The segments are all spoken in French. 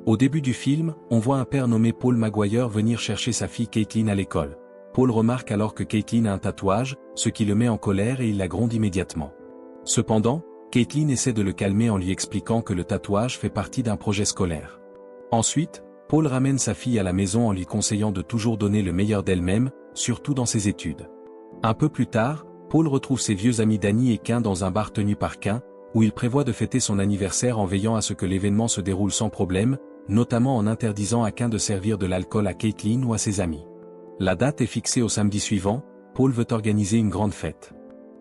Au début du film, on voit un père nommé Paul Maguire venir chercher sa fille Caitlin à l'école. Paul remarque alors que Caitlin a un tatouage, ce qui le met en colère et il la gronde immédiatement. Cependant, Caitlin essaie de le calmer en lui expliquant que le tatouage fait partie d'un projet scolaire. Ensuite, Paul ramène sa fille à la maison en lui conseillant de toujours donner le meilleur d'elle-même, surtout dans ses études. Un peu plus tard, Paul retrouve ses vieux amis Danny et Cain dans un bar tenu par Cain, où il prévoit de fêter son anniversaire en veillant à ce que l'événement se déroule sans problème, notamment en interdisant à Cain de servir de l'alcool à Caitlin ou à ses amis. La date est fixée au samedi suivant, Paul veut organiser une grande fête.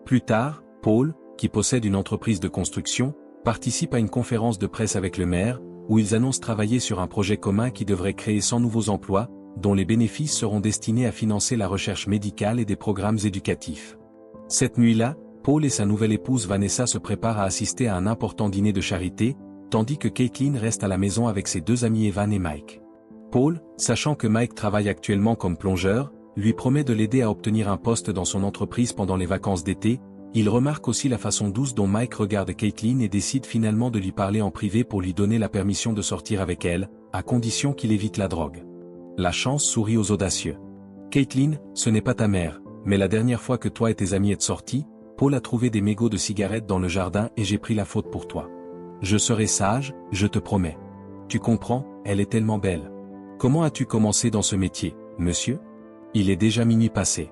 Plus tard, Paul, qui possède une entreprise de construction, participe à une conférence de presse avec le maire, où ils annoncent travailler sur un projet commun qui devrait créer 100 nouveaux emplois, dont les bénéfices seront destinés à financer la recherche médicale et des programmes éducatifs. Cette nuit-là, Paul et sa nouvelle épouse Vanessa se préparent à assister à un important dîner de charité, tandis que Caitlin reste à la maison avec ses deux amis Evan et Mike. Paul, sachant que Mike travaille actuellement comme plongeur, lui promet de l'aider à obtenir un poste dans son entreprise pendant les vacances d'été. Il remarque aussi la façon douce dont Mike regarde Caitlin et décide finalement de lui parler en privé pour lui donner la permission de sortir avec elle, à condition qu'il évite la drogue. La chance sourit aux audacieux. Caitlin, ce n'est pas ta mère, mais la dernière fois que toi et tes amis êtes sortis, Paul a trouvé des mégots de cigarettes dans le jardin et j'ai pris la faute pour toi. Je serai sage, je te promets. Tu comprends, elle est tellement belle. Comment as-tu commencé dans ce métier, monsieur? Il est déjà minuit passé.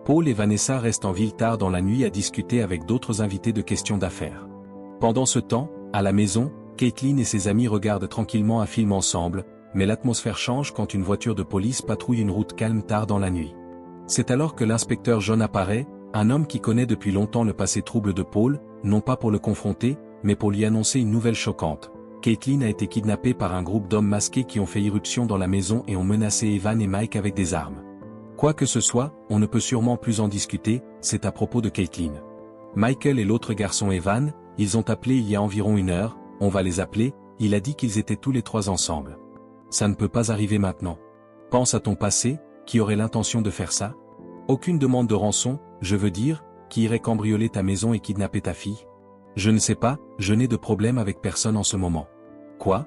Paul et Vanessa restent en ville tard dans la nuit à discuter avec d'autres invités de questions d'affaires. Pendant ce temps, à la maison, Caitlin et ses amis regardent tranquillement un film ensemble, mais l'atmosphère change quand une voiture de police patrouille une route calme tard dans la nuit. C'est alors que l'inspecteur John apparaît, un homme qui connaît depuis longtemps le passé trouble de Paul, non pas pour le confronter, mais pour lui annoncer une nouvelle choquante. Caitlin a été kidnappée par un groupe d'hommes masqués qui ont fait irruption dans la maison et ont menacé Evan et Mike avec des armes. Quoi que ce soit, on ne peut sûrement plus en discuter, c'est à propos de Caitlin. Michael et l'autre garçon Evan, ils ont appelé il y a environ 1 heure, on va les appeler, il a dit qu'ils étaient tous les 3 ensemble. Ça ne peut pas arriver maintenant. Pense à ton passé, qui aurait l'intention de faire ça? Aucune demande de rançon, je veux dire, qui irait cambrioler ta maison et kidnapper ta fille? Je ne sais pas, je n'ai de problème avec personne en ce moment. Quoi?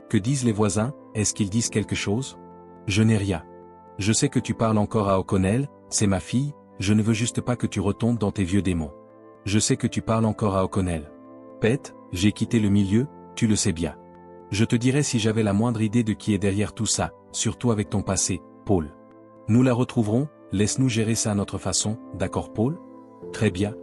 Que disent les voisins, est-ce qu'ils disent quelque chose? Je n'ai rien. Je sais que tu parles encore à O'Connell, c'est ma fille, je ne veux juste pas que tu retombes dans tes vieux démons. Je sais que tu parles encore à O'Connell. Pete, j'ai quitté le milieu, tu le sais bien. Je te dirai si j'avais la moindre idée de qui est derrière tout ça, surtout avec ton passé, Paul. Nous la retrouverons, laisse-nous gérer ça à notre façon, d'accord Paul? Très bien.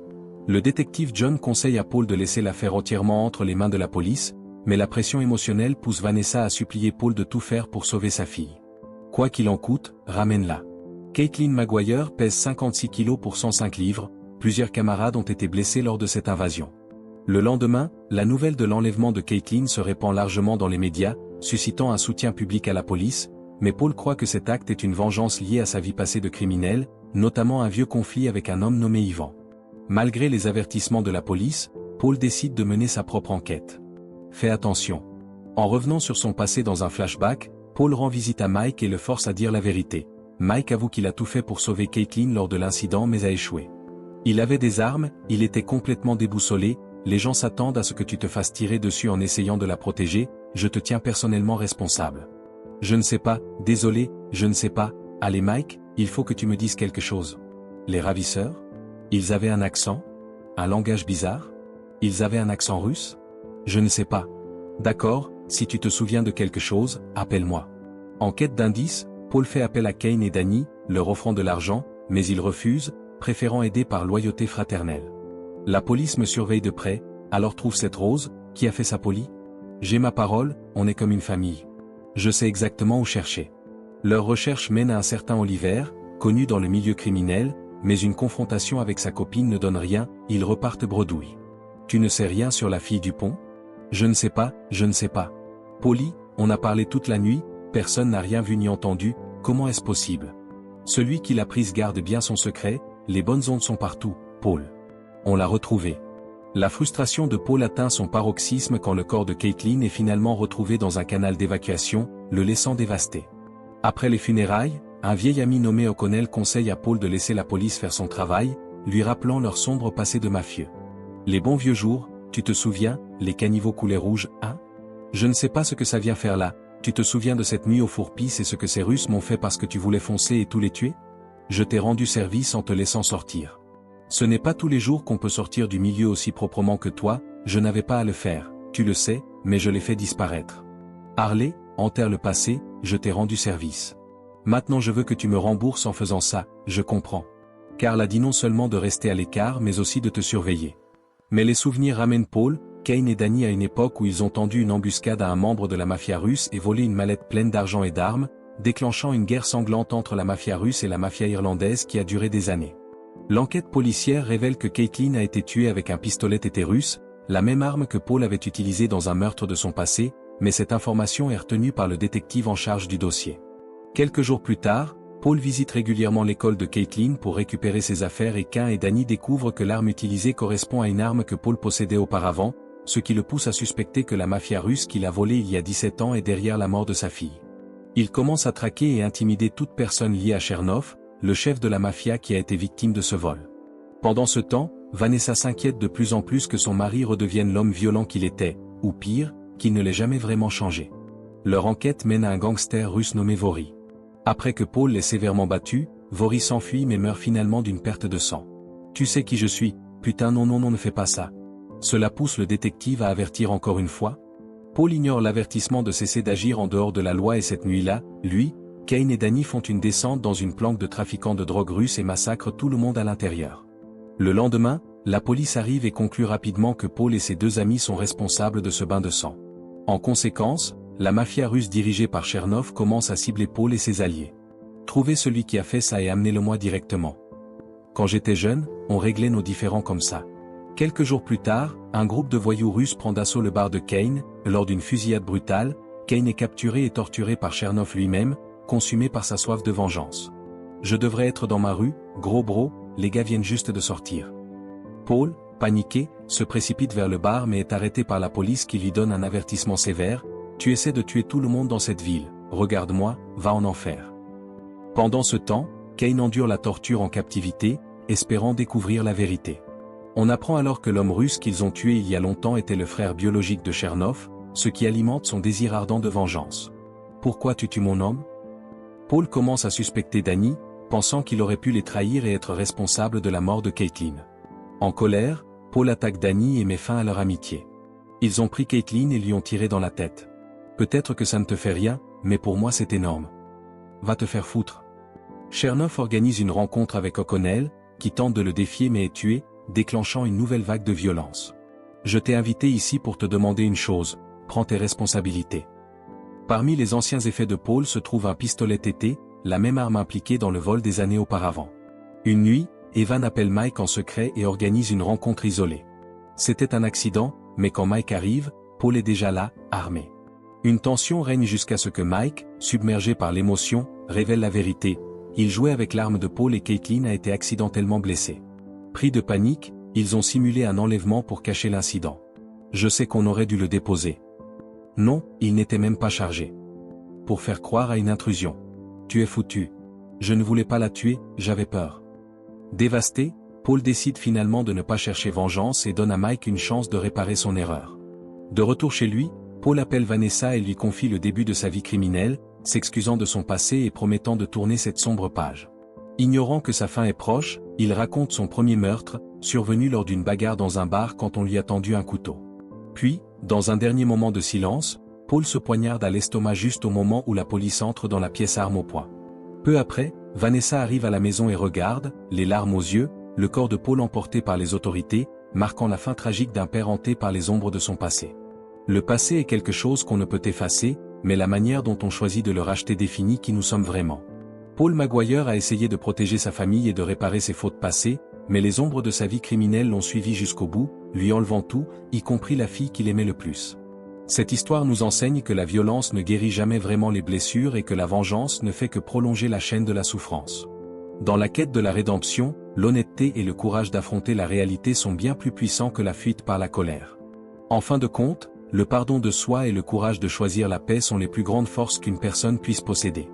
Le détective John conseille à Paul de laisser l'affaire entièrement entre les mains de la police, mais la pression émotionnelle pousse Vanessa à supplier Paul de tout faire pour sauver sa fille. Quoi qu'il en coûte, ramène-la. Caitlin Maguire pèse 56 kilos pour 105 livres, plusieurs camarades ont été blessés lors de cette invasion. Le lendemain, la nouvelle de l'enlèvement de Caitlin se répand largement dans les médias, suscitant un soutien public à la police, mais Paul croit que cet acte est une vengeance liée à sa vie passée de criminel, notamment un vieux conflit avec un homme nommé Ivan. Malgré les avertissements de la police, Paul décide de mener sa propre enquête. Fais attention. En revenant sur son passé dans un flashback, Paul rend visite à Mike et le force à dire la vérité. Mike avoue qu'il a tout fait pour sauver Caitlin lors de l'incident mais a échoué. Il avait des armes, il était complètement déboussolé, les gens s'attendent à ce que tu te fasses tirer dessus en essayant de la protéger, je te tiens personnellement responsable. Je ne sais pas, désolé, je ne sais pas, allez Mike, il faut que tu me dises quelque chose. Les ravisseurs? Ils avaient un accent? Un langage bizarre? Ils avaient un accent russe? Je ne sais pas. D'accord, si tu te souviens de quelque chose, appelle-moi. En quête d'indices, Paul fait appel à Kane et Danny, leur offrant de l'argent, mais ils refusent, préférant aider par loyauté fraternelle. La police me surveille de près, alors trouve cette Rose, qui a fait sa Polly? J'ai ma parole, on est comme une famille. Je sais exactement où chercher. Leur recherche mène à un certain Oliver, connu dans le milieu criminel, mais une confrontation avec sa copine ne donne rien, ils repartent bredouille. Tu ne sais rien sur la fille du pont? Je ne sais pas, je ne sais pas. Polly, on a parlé toute la nuit, personne n'a rien vu ni entendu, comment est-ce possible? Celui qui l'a prise garde bien son secret, les bonnes ondes sont partout, Paul. On l'a retrouvée. La frustration de Paul atteint son paroxysme quand le corps de Caitlin est finalement retrouvé dans un canal d'évacuation, le laissant dévasté. Après les funérailles, un vieil ami nommé O'Connell conseille à Paul de laisser la police faire son travail, lui rappelant leur sombre passé de mafieux. Les bons vieux jours, tu te souviens, les caniveaux coulés rouges, hein? Je ne sais pas ce que ça vient faire là, Tu te souviens de cette nuit au fourpis et ce que ces Russes m'ont fait parce que tu voulais foncer et tous les tuer? Je t'ai rendu service en te laissant sortir. Ce n'est pas tous les jours qu'on peut sortir du milieu aussi proprement que toi, je n'avais pas à le faire, tu le sais, mais je l'ai fait disparaître. Harley, enterre le passé, je t'ai rendu service. Maintenant je veux que tu me rembourses en faisant ça, je comprends. Carl a dit non seulement de rester à l'écart mais aussi de te surveiller. Mais les souvenirs ramènent Paul, Kane et Danny à une époque où ils ont tendu une embuscade à un membre de la mafia russe et volé une mallette pleine d'argent et d'armes, déclenchant une guerre sanglante entre la mafia russe et la mafia irlandaise qui a duré des années. L'enquête policière révèle que Caitlin a été tuée avec un pistolet été russe, la même arme que Paul avait utilisée dans un meurtre de son passé, mais cette information est retenue par le détective en charge du dossier. Quelques jours plus tard, Paul visite régulièrement l'école de Caitlin pour récupérer ses affaires et Cain et Danny découvrent que l'arme utilisée correspond à une arme que Paul possédait auparavant, ce qui le pousse à suspecter que la mafia russe qu'il a volée il y a 17 ans est derrière la mort de sa fille. Il commence à traquer et intimider toute personne liée à Chernov, le chef de la mafia qui a été victime de ce vol. Pendant ce temps, Vanessa s'inquiète de plus en plus que son mari redevienne l'homme violent qu'il était, ou pire, qu'il ne l'ait jamais vraiment changé. Leur enquête mène à un gangster russe nommé Vori. Après que Paul l'ait sévèrement battu, Vori s'enfuit mais meurt finalement d'une perte de sang. Tu sais qui je suis, putain non ne fais pas ça. Cela pousse le détective à avertir encore une fois. Paul ignore l'avertissement de cesser d'agir en dehors de la loi et cette nuit-là, lui, Kane et Danny font une descente dans une planque de trafiquants de drogue russes et massacrent tout le monde à l'intérieur. Le lendemain, la police arrive et conclut rapidement que Paul et ses deux amis sont responsables de ce bain de sang. En conséquence, la mafia russe dirigée par Chernov commence à cibler Paul et ses alliés. Trouvez celui qui a fait ça et amenez-le-moi directement. Quand j'étais jeune, on réglait nos différends comme ça. Quelques jours plus tard, un groupe de voyous russes prend d'assaut le bar de Kane, lors d'une fusillade brutale, Kane est capturé et torturé par Chernov lui-même, consumé par sa soif de vengeance. Je devrais être dans ma rue, gros bro, les gars viennent juste de sortir. Paul, paniqué, se précipite vers le bar mais est arrêté par la police qui lui donne un avertissement sévère, tu essaies de tuer tout le monde dans cette ville, regarde-moi, va en enfer. Pendant ce temps, Kane endure la torture en captivité, espérant découvrir la vérité. On apprend alors que l'homme russe qu'ils ont tué il y a longtemps était le frère biologique de Chernov, ce qui alimente son désir ardent de vengeance. Pourquoi tu tues mon homme? Paul commence à suspecter Danny, pensant qu'il aurait pu les trahir et être responsable de la mort de Caitlin. En colère, Paul attaque Danny et met fin à leur amitié. Ils ont pris Caitlin et lui ont tiré dans la tête. Peut-être que ça ne te fait rien, mais pour moi c'est énorme. Va te faire foutre. Chernov organise une rencontre avec O'Connell, qui tente de le défier mais est tué, déclenchant une nouvelle vague de violence. Je t'ai invité ici pour te demander une chose, prends tes responsabilités. Parmi les anciens effets de Paul se trouve un pistolet TT, la même arme impliquée dans le vol des années auparavant. Une nuit, Evan appelle Mike en secret et organise une rencontre isolée. C'était un accident, mais quand Mike arrive, Paul est déjà là, armé. Une tension règne jusqu'à ce que Mike, submergé par l'émotion, révèle la vérité. Il jouait avec l'arme de Paul et Caitlin a été accidentellement blessée. Pris de panique, ils ont simulé un enlèvement pour cacher l'incident. Je sais qu'on aurait dû le déposer. Non, il n'était même pas chargé. Pour faire croire à une intrusion. Tu es foutu. Je ne voulais pas la tuer, j'avais peur. Dévasté, Paul décide finalement de ne pas chercher vengeance et donne à Mike une chance de réparer son erreur. De retour chez lui, Paul appelle Vanessa et lui confie le début de sa vie criminelle, s'excusant de son passé et promettant de tourner cette sombre page. Ignorant que sa fin est proche, il raconte son premier meurtre, survenu lors d'une bagarre dans un bar quand on lui a tendu un couteau. Puis, dans un dernier moment de silence, Paul se poignarde à l'estomac juste au moment où la police entre dans la pièce arme au poing. Peu après, Vanessa arrive à la maison et regarde, les larmes aux yeux, le corps de Paul emporté par les autorités, marquant la fin tragique d'un père hanté par les ombres de son passé. Le passé est quelque chose qu'on ne peut effacer, mais la manière dont on choisit de le racheter définit qui nous sommes vraiment. Paul Maguire a essayé de protéger sa famille et de réparer ses fautes passées, mais les ombres de sa vie criminelle l'ont suivi jusqu'au bout, lui enlevant tout, y compris la fille qu'il aimait le plus. Cette histoire nous enseigne que la violence ne guérit jamais vraiment les blessures et que la vengeance ne fait que prolonger la chaîne de la souffrance. Dans la quête de la rédemption, l'honnêteté et le courage d'affronter la réalité sont bien plus puissants que la fuite par la colère. En fin de compte, le pardon de soi et le courage de choisir la paix sont les plus grandes forces qu'une personne puisse posséder.